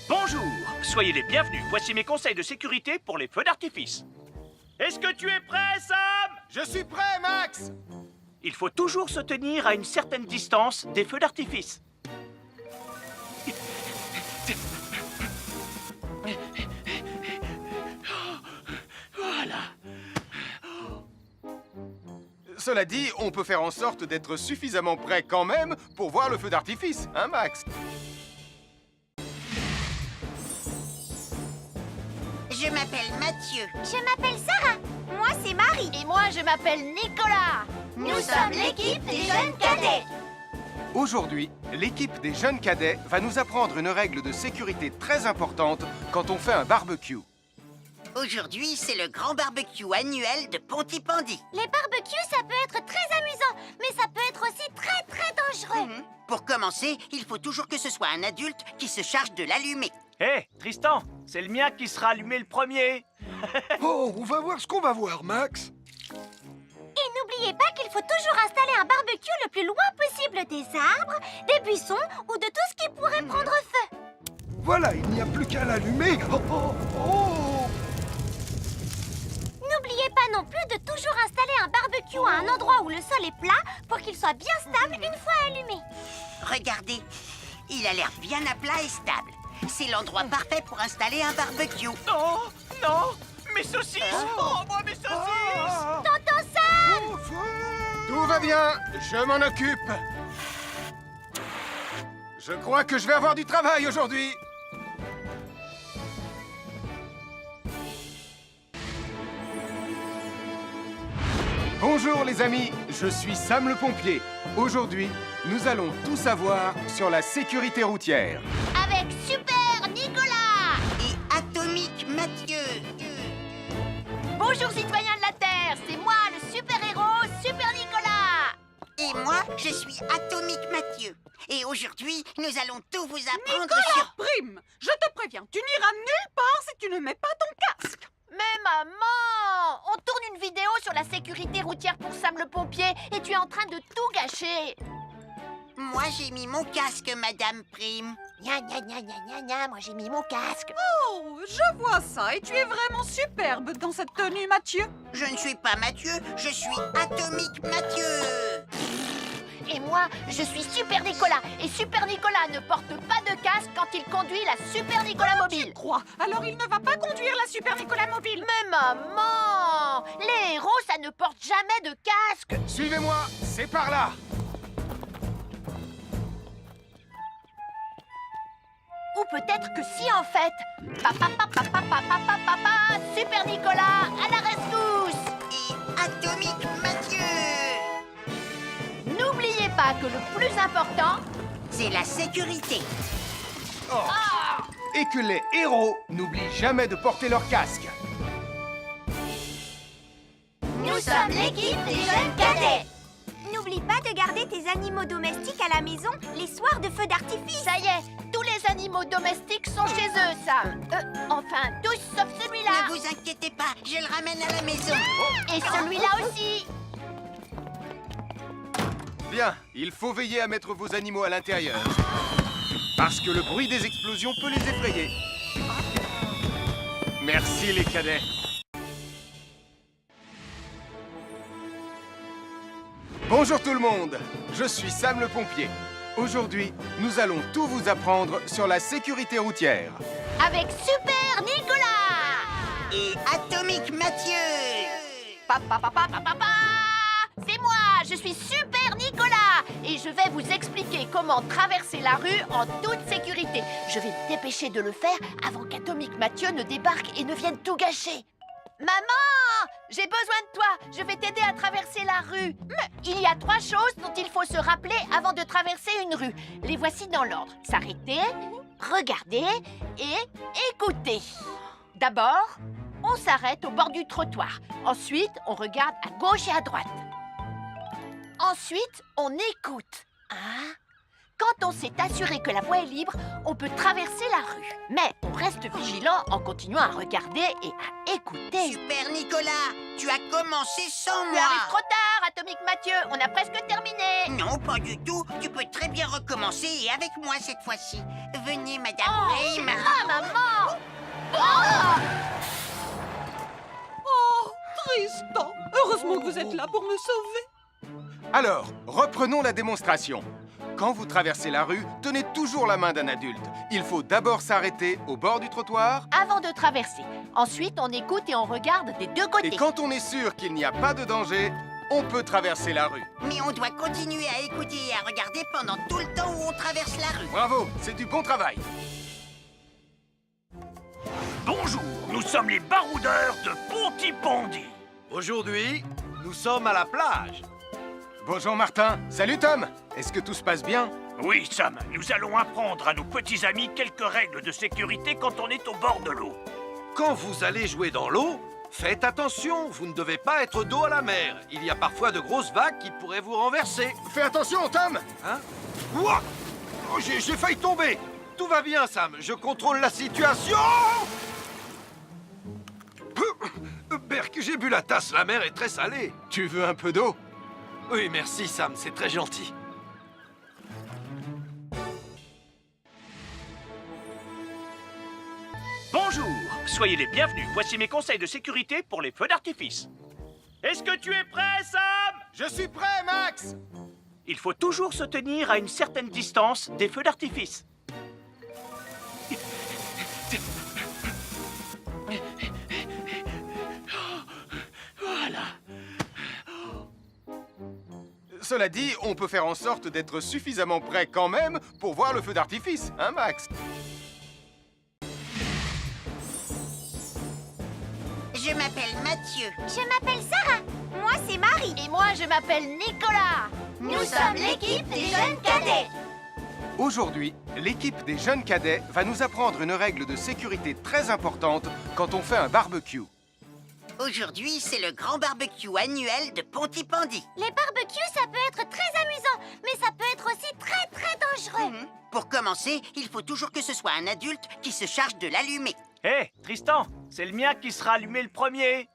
Bonjour, soyez les bienvenus. Voici mes conseils de sécurité pour les feux d'artifice. Est-ce que tu es prêt, Sam? Je suis prêt, Max! Il faut toujours se tenir à une certaine distance des feux d'artifice. Voilà. Cela dit, on peut faire en sorte d'être suffisamment prêt quand même pour voir le feu d'artifice, hein, Max? Je m'appelle Mathieu. Je m'appelle Sarah. Moi, c'est Marie. Et moi, je m'appelle Nicolas. Nous sommes l'équipe des jeunes cadets. Aujourd'hui, l'équipe des jeunes cadets va nous apprendre une règle de sécurité très importante quand on fait un barbecue. Aujourd'hui, c'est le grand barbecue annuel de Pontypandy. Les barbecues, ça peut être très amusant, mais ça peut être aussi très très dangereux. Pour commencer, il faut toujours que ce soit un adulte qui se charge de l'allumer. Hé, Tristan, c'est le mien qui sera allumé le premier. Oh, on va voir ce qu'on va voir, Max. Et n'oubliez pas qu'il faut toujours installer un barbecue le plus loin possible des arbres, des buissons ou de tout ce qui pourrait prendre feu. Voilà, il n'y a plus qu'à l'allumer. Oh, oh, oh. N'oubliez pas non plus de toujours installer un barbecue à un endroit où le sol est plat pour qu'il soit bien stable une fois allumé. Regardez, il a l'air bien à plat et stable. C'est l'endroit parfait pour installer un barbecue. Non, non, mes saucisses. Oh, moi, mes saucisses. Tonton Sam! Tout va bien, je m'en occupe. Je crois que je vais avoir du travail aujourd'hui. Bonjour les amis, je suis Sam le pompier. Aujourd'hui, nous allons tout savoir sur la sécurité routière. Avec Super Nicolas! Et Atomique Mathieu. Bonjour citoyens de la Terre, c'est moi le super-héros Super Nicolas! Et moi, je suis Atomique Mathieu. Et aujourd'hui, nous allons tout vous apprendre Nicolas, sur... prime, je te préviens, tu n'iras nulle part si tu ne mets pas ton casque. Mais maman! On tourne une vidéo sur la sécurité routière pour Sam le pompier et tu es en train de tout gâcher! Moi, j'ai mis mon casque, Madame Prime. Gna gna gna gna gna gna, moi j'ai mis mon casque. Oh, je vois ça et tu es vraiment superbe dans cette tenue, Mathieu. Je ne suis pas Mathieu, je suis Atomique Mathieu. Et moi, je suis Super Nicolas. Et Super Nicolas ne porte pas de casque quand il conduit la Super Nicolas Mobile. Crois, alors il ne va pas conduire la Super Nicolas Mobile. Mais maman! Les héros, ça ne porte jamais de casque. Suivez-moi, c'est par là. Ou peut-être que si en fait. Papa, papa, papa, papa, papa, Super Nicolas, à la rescousse! Et Atomique Mathieu. N'oubliez pas que le plus important, c'est la sécurité. Et que les héros n'oublient jamais de porter leur casque. Nous sommes l'équipe des jeunes cadets. N'oublie pas de garder tes animaux domestiques à la maison les soirs de feu d'artifice. ça y est, tous les animaux domestiques sont chez eux, Sam. Enfin, tous sauf celui-là. Ne vous inquiétez pas, je le ramène à la maison. Et celui-là aussi. Bien, il faut veiller à mettre vos animaux à l'intérieur. Parce que le bruit des explosions peut les effrayer. Merci les cadets. Bonjour tout le monde, je suis Sam le pompier. Aujourd'hui, nous allons tout vous apprendre sur la sécurité routière. Avec Super Nicolas. Et Atomique Mathieu. C'est moi, je suis Super Nicolas. Et je vais vous expliquer comment traverser la rue en toute sécurité. Je vais me dépêcher de le faire avant qu'Atomique Mathieu ne débarque et ne vienne tout gâcher. Maman, j'ai besoin de toi. Je vais t'aider à traverser la rue. Il y a 3 choses dont il faut se rappeler avant de traverser une rue. Les voici dans l'ordre. S'arrêter, regarder et écouter. D'abord, on s'arrête au bord du trottoir. Ensuite, on regarde à gauche et à droite. Ensuite, on écoute. Quand on s'est assuré que la voie est libre, on peut traverser la rue. Mais on reste vigilant en continuant à regarder et à écouter. Super Nicolas, tu as commencé sans Tu moi. arrives trop tard, Atomique Mathieu. On a presque terminé. Non, pas du tout. Tu peux très bien recommencer et avec moi cette fois-ci. Venez, Madame Rayman. Maman. Oh, Tristan, heureusement que vous êtes là pour me sauver. Alors, reprenons la démonstration. Quand vous traversez la rue, tenez toujours la main d'un adulte. Il faut d'abord s'arrêter au bord du trottoir. Avant de traverser. Ensuite, on écoute et on regarde des deux côtés. Et quand on est sûr qu'il n'y a pas de danger, on peut traverser la rue. Mais on doit continuer à écouter et à regarder pendant tout le temps où on traverse la rue. Bravo, c'est du bon travail. Bonjour, nous sommes les baroudeurs de Pontypandy. Aujourd'hui, nous sommes à la plage. Bonjour Martin. Salut Tom. Est-ce que tout se passe bien? Oui, Sam, nous allons apprendre à nos petits amis quelques règles de sécurité quand on est au bord de l'eau. Quand vous allez jouer dans l'eau, faites attention, vous ne devez pas être dos à la mer. Il y a parfois de grosses vagues qui pourraient vous renverser. Fais attention, Tom. Hein? Ouah! Oh, j'ai failli tomber. Tout va bien, Sam, je contrôle la situation. Berk, j'ai bu la tasse, la mer est très salée. Tu veux un peu d'eau? Oui, merci, Sam, c'est très gentil. Bonjour, soyez les bienvenus. Voici mes conseils de sécurité pour les feux d'artifice. Est-ce que tu es prêt, Sam? Je suis prêt, Max. Il faut toujours se tenir à une certaine distance des feux d'artifice. Voilà. Cela dit, on peut faire en sorte d'être suffisamment prêt quand même pour voir le feu d'artifice, hein, Max? Je m'appelle Mathieu. Je m'appelle Sarah. Moi, c'est Marie. Et moi, je m'appelle Nicolas. Nous sommes l'équipe des jeunes cadets. Aujourd'hui, l'équipe des jeunes cadets va nous apprendre une règle de sécurité très importante quand on fait un barbecue. Aujourd'hui, c'est le grand barbecue annuel de Pontypandy. Les barbecues, ça peut être très amusant, mais ça peut être aussi très, très dangereux. Pour commencer, il faut toujours que ce soit un adulte qui se charge de l'allumer. Hé, Tristan, c'est le mien qui sera allumé le premier.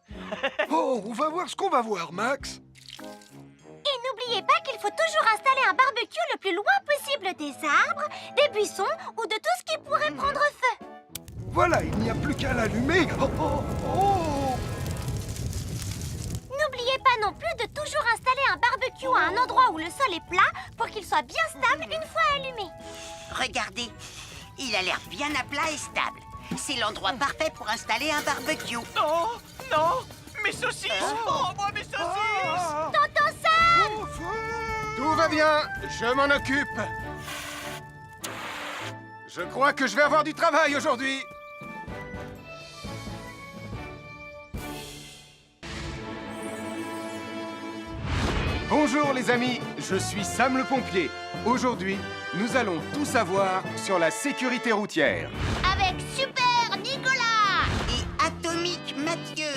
Oh, on va voir ce qu'on va voir, Max. Et n'oubliez pas qu'il faut toujours installer un barbecue le plus loin possible des arbres, des buissons ou de tout ce qui pourrait prendre feu. Voilà, il n'y a plus qu'à l'allumer. Oh, oh, oh. N'oubliez pas non plus de toujours installer un barbecue à un endroit où le sol est plat pour qu'il soit bien stable une fois allumé. Regardez, il a l'air bien à plat et stable. C'est l'endroit parfait pour installer un barbecue. Non, non, mes saucisses. Oh, moi, mes saucisses. Tonton Sam! Tout va bien, je m'en occupe. Je crois que je vais avoir du travail aujourd'hui. Bonjour les amis, je suis Sam le pompier. Aujourd'hui, nous allons tout savoir sur la sécurité routière. Avec Super Nicolas. Et Atomique Mathieu.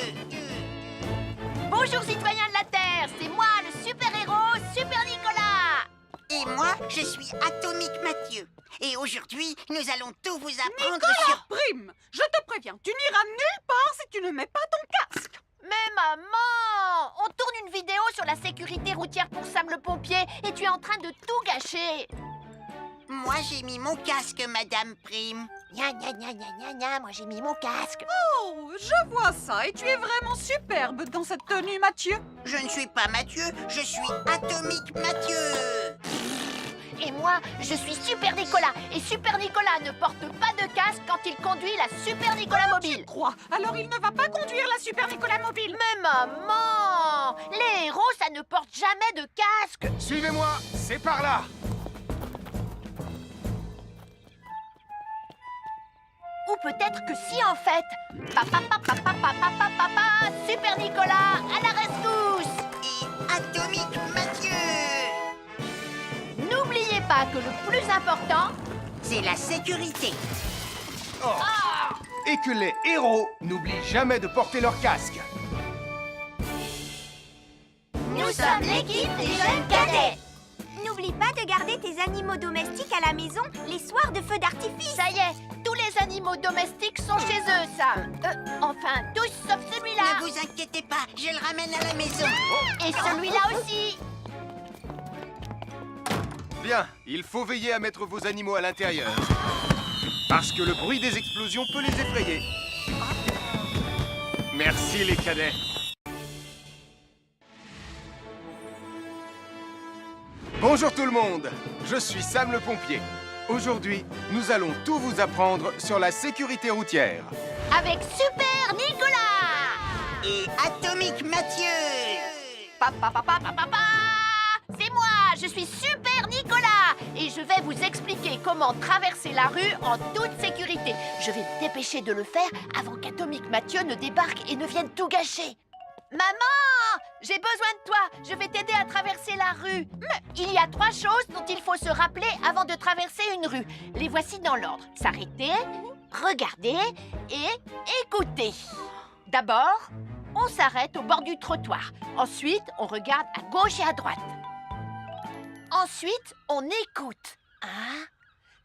Bonjour citoyens de la Terre, c'est moi le super-héros Super Nicolas. Et moi, je suis Atomique Mathieu. Et aujourd'hui, nous allons tout vous apprendre Nicolas sur... Prime, je te préviens, tu n'iras nulle part si tu ne mets pas ton casque. Mais maman, on tourne une vidéo sur la sécurité routière pour Sam le pompier et tu es en train de tout gâcher. Moi, j'ai mis mon casque, Madame Prime. Gna gna gna gna gna gna, moi j'ai mis mon casque. Oh, je vois ça et tu es vraiment superbe dans cette tenue, Mathieu. Je ne suis pas Mathieu, je suis Atomique Mathieu. Et moi, je suis Super Nicolas. Et Super Nicolas ne porte pas de casque quand il conduit la Super Nicolas mobile. Crois, alors il ne va pas conduire la Super Nicolas mobile. Mais maman, les héros, ça ne porte jamais de casque. Suivez-moi, c'est par là. Ou peut-être que si en fait. Papa, papa, papa, papa, papa, Super Nicolas, à la rescousse. Et Atomique Mathieu. N'oubliez pas que le plus important, C'est la sécurité. Et que les héros n'oublient jamais de porter leur casque. nous sommes l'équipe des jeunes cadets. N'oublie pas de garder tes animaux domestiques à la maison les soirs de feu d'artifice. Ça y est, tous les animaux domestiques sont chez eux, Sam. Enfin, tous sauf celui-là. Ne vous inquiétez pas, je le ramène à la maison. Et celui-là aussi. Bien, il faut veiller à mettre vos animaux à l'intérieur. Parce que le bruit des explosions peut les effrayer. Merci les cadets. Bonjour tout le monde, je suis Sam le pompier. Aujourd'hui, nous allons tout vous apprendre sur la sécurité routière. Avec Super Nicolas. Et Atomique Mathieu. Papa, papa, papa, papa. C'est moi, je suis Super Nicolas. Et je vais vous expliquer comment traverser la rue en toute sécurité. Je vais me dépêcher de le faire avant qu'Atomique Mathieu ne débarque et ne vienne tout gâcher. Maman, j'ai besoin de toi. Je vais t'aider à traverser la rue. Mais il y a 3 choses dont il faut se rappeler avant de traverser une rue. Les voici dans l'ordre. S'arrêter, regarder et écouter. D'abord, on s'arrête au bord du trottoir. Ensuite, on regarde à gauche et à droite. Ensuite, on écoute. Hein?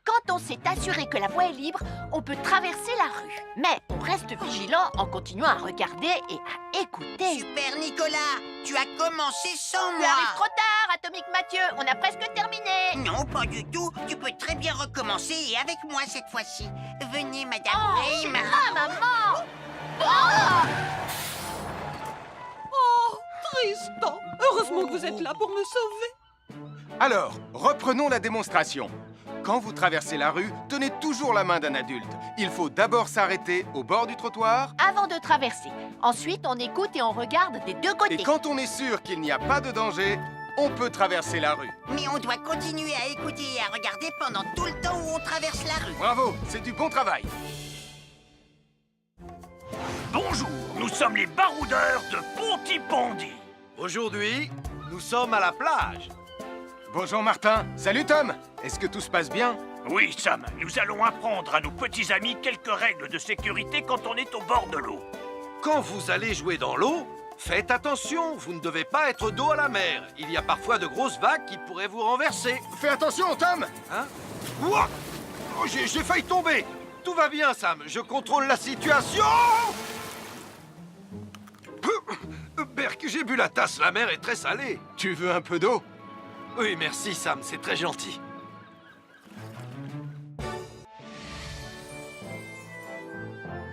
Quand on s'est assuré que la voie est libre, on peut traverser la rue. Mais on reste vigilant en continuant à regarder et à écouter. Super Nicolas, tu as commencé sans Tu moi. arrives trop tard, Atomique Mathieu. On a presque terminé. Non, pas du tout. Tu peux très bien recommencer et avec moi cette fois-ci. Venez, Madame Prime. Ah, maman! Oh! Oh, Tristan, heureusement que vous êtes là pour me sauver. Alors, reprenons la démonstration. Quand vous traversez la rue, tenez toujours la main d'un adulte. Il faut d'abord s'arrêter au bord du trottoir. Avant de traverser. Ensuite, on écoute et on regarde des deux côtés. Et quand on est sûr qu'il n'y a pas de danger, on peut traverser la rue. Mais on doit continuer à écouter et à regarder pendant tout le temps où on traverse la rue. Bravo, c'est du bon travail. Bonjour, nous sommes les baroudeurs de Pontypandy. Aujourd'hui, nous sommes à la plage. Bonjour Martin. Salut Tom. Est-ce que tout se passe bien? Oui, Sam, nous allons apprendre à nos petits amis quelques règles de sécurité quand on est au bord de l'eau. Quand vous allez jouer dans l'eau, faites attention, vous ne devez pas être dos à la mer. Il y a parfois de grosses vagues qui pourraient vous renverser. Fais attention, Tom. Hein? Ouah! Oh, j'ai failli tomber. Tout va bien, Sam, je contrôle la situation. Berk, j'ai bu la tasse, la mer est très salée. Tu veux un peu d'eau? Oui, merci, Sam, c'est très gentil.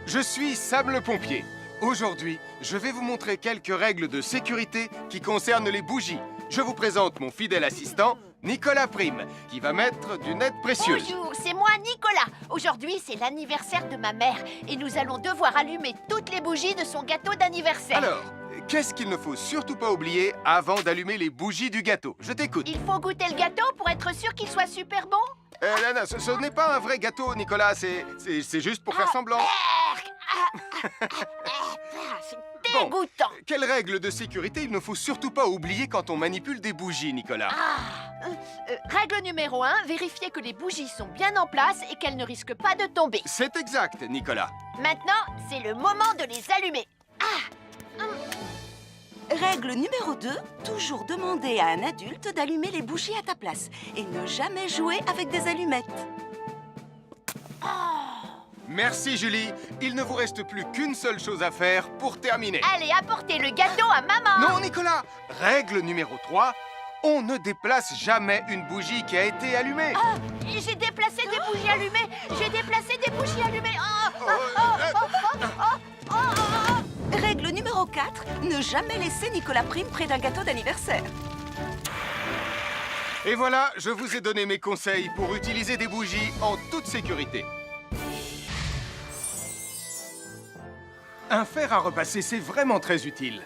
Je suis Sam le pompier. Aujourd'hui, je vais vous montrer quelques règles de sécurité qui concernent les bougies. Je vous présente mon fidèle assistant, Nicolas Prime, qui va mettre d'une aide précieuse. Bonjour, c'est moi Nicolas. Aujourd'hui, c'est l'anniversaire de ma mère et nous allons devoir allumer toutes les bougies de son gâteau d'anniversaire. Alors, qu'est-ce qu'il ne faut surtout pas oublier avant d'allumer les bougies du gâteau? Je t'écoute. Il faut goûter le gâteau pour être sûr qu'il soit super bon. Non, ce n'est pas un vrai gâteau, Nicolas. C'est juste pour faire semblant. C'est dégoûtant. Quelles règles de sécurité il ne faut surtout pas oublier quand on manipule des bougies, Nicolas? Règle numéro 1, vérifier que les bougies sont bien en place et qu'elles ne risquent pas de tomber. C'est exact, Nicolas. Maintenant, c'est le moment de les allumer. Règle numéro 2, toujours demander à un adulte d'allumer les bougies à ta place et ne jamais jouer avec des allumettes. Merci Julie. Il ne vous reste plus qu'une seule chose à faire pour terminer. Allez, apportez le gâteau à maman. Non, Nicolas. Règle numéro 3. On ne déplace jamais une bougie qui a été allumée. Ah, j'ai déplacé des bougies allumées. J'ai déplacé des bougies allumées. Règle numéro 4, ne jamais laisser Nicolas Prime près d'un gâteau d'anniversaire. Et voilà, je vous ai donné mes conseils pour utiliser des bougies en toute sécurité. Un fer à repasser, c'est vraiment très utile.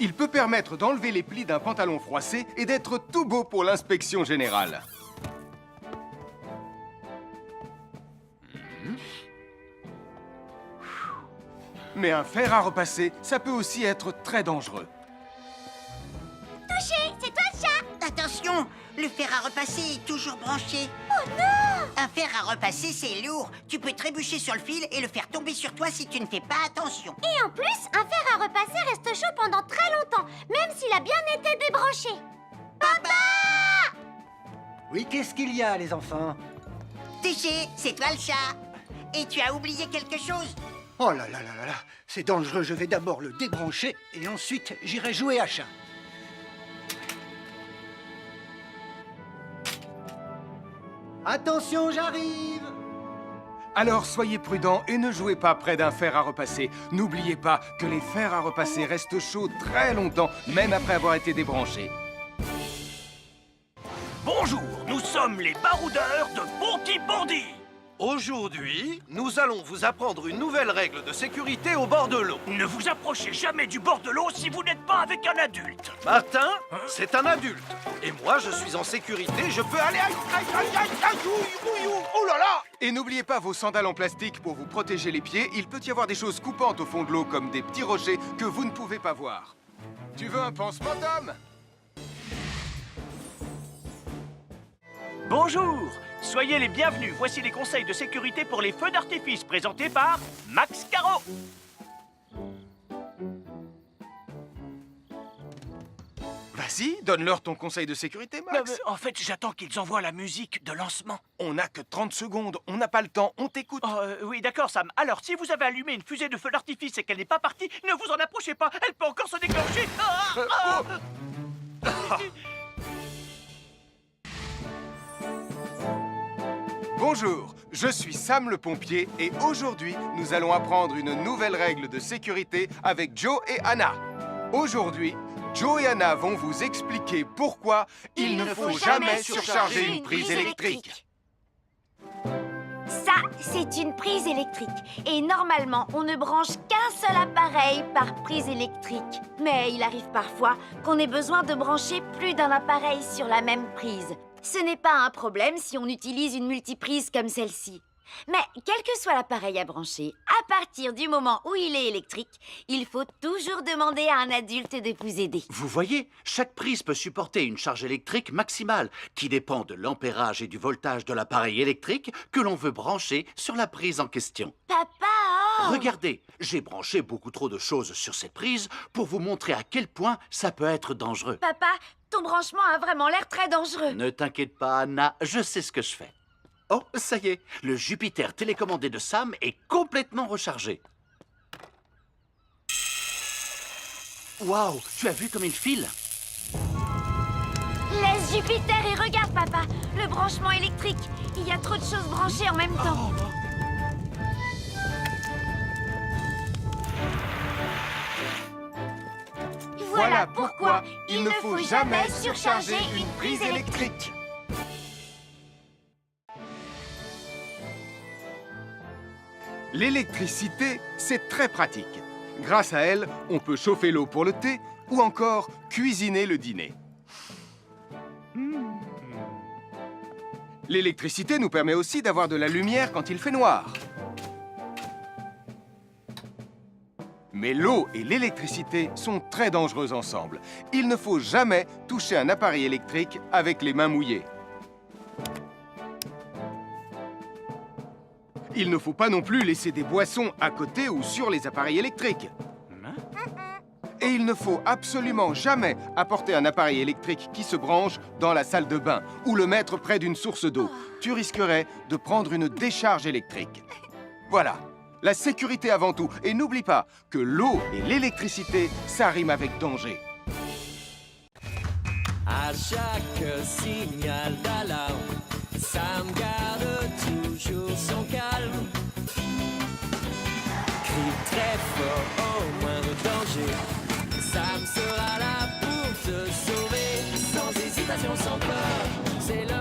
Il peut permettre d'enlever les plis d'un pantalon froissé et d'être tout beau pour l'inspection générale. Mais un fer à repasser, ça peut aussi être très dangereux. Touché, c'est toi le chat. Attention, le fer à repasser est toujours branché. Oh non! Un fer à repasser, c'est lourd. Tu peux trébucher sur le fil et le faire tomber sur toi si tu ne fais pas attention. Et en plus, un fer à repasser reste chaud pendant très longtemps, même s'il a bien été débranché. Papa! Oui, qu'est-ce qu'il y a, les enfants? Touché, c'est toi le chat. Et tu as oublié quelque chose? Oh là là là là là, c'est dangereux, je vais d'abord le débrancher et ensuite j'irai jouer à chat. Attention, j'arrive! Alors soyez prudents et ne jouez pas près d'un fer à repasser. N'oubliez pas que les fers à repasser restent chauds très longtemps, même après avoir été débranchés. Bonjour, nous sommes les baroudeurs de Bondy. Aujourd'hui, nous allons vous apprendre une nouvelle règle de sécurité au bord de l'eau. Ne vous approchez jamais du bord de l'eau si vous n'êtes pas avec un adulte. Martin, c'est un adulte. Et moi, je suis en sécurité, je peux aller... Aïe, aïe, aïe, aïe, aïe, ouïe, ouïe, ouïe. Oh là là! Et n'oubliez pas vos sandales en plastique pour vous protéger les pieds. Il peut y avoir des choses coupantes au fond de l'eau, comme des petits rochers que vous ne pouvez pas voir. Tu veux un pansement, Tom? Bonjour, soyez les bienvenus. Voici les conseils de sécurité pour les feux d'artifice présentés par Max Caro. Vas-y, donne-leur ton conseil de sécurité, Max. En fait, j'attends qu'ils envoient la musique de lancement. On n'a que 30 secondes, on n'a pas le temps, on t'écoute. Oui, d'accord, Sam. Alors, si vous avez allumé une fusée de feu d'artifice et qu'elle n'est pas partie, ne vous en approchez pas. Elle peut encore se déclencher. Bonjour, je suis Sam le pompier et aujourd'hui, nous allons apprendre une nouvelle règle de sécurité avec Joe et Anna. Aujourd'hui, Joe et Anna vont vous expliquer pourquoi il ne faut jamais surcharger une prise électrique. Ça, c'est une prise électrique. Et normalement, on ne branche qu'un seul appareil par prise électrique. Mais il arrive parfois qu'on ait besoin de brancher plus d'un appareil sur la même prise. Ce n'est pas un problème si on utilise une multiprise comme celle-ci. Mais quel que soit l'appareil à brancher, à partir du moment où il est électrique, il faut toujours demander à un adulte de vous aider. Vous voyez, chaque prise peut supporter une charge électrique maximale qui dépend de l'ampérage et du voltage de l'appareil électrique que l'on veut brancher sur la prise en question. Papa, oh! Regardez, j'ai branché beaucoup trop de choses sur cette prise pour vous montrer à quel point ça peut être dangereux. Papa, ton branchement a vraiment l'air très dangereux. Ne t'inquiète pas, Anna, je sais ce que je fais. Oh, ça y est, le Jupiter télécommandé de Sam est complètement rechargé. Waouh, tu as vu comme il file? Laisse Jupiter et regarde, papa. Le branchement électrique. Il y a trop de choses branchées en même temps. Voilà pourquoi il ne faut jamais surcharger une prise électrique. L'électricité, c'est très pratique. Grâce à elle, on peut chauffer l'eau pour le thé ou encore cuisiner le dîner. L'électricité nous permet aussi d'avoir de la lumière quand il fait noir. Mais l'eau et l'électricité sont très dangereuses ensemble. Il ne faut jamais toucher un appareil électrique avec les mains mouillées. Il ne faut pas non plus laisser des boissons à côté ou sur les appareils électriques. Et il ne faut absolument jamais apporter un appareil électrique qui se branche dans la salle de bain ou le mettre près d'une source d'eau. Tu risquerais de prendre une décharge électrique. Voilà, la sécurité avant tout. Et n'oublie pas que l'eau et l'électricité, ça rime avec danger. À chaque signal d'alarme, Sam garde toujours son calme. Crie très fort au moindre danger, Sam sera là pour te sauver. Sans hésitation, sans peur, c'est le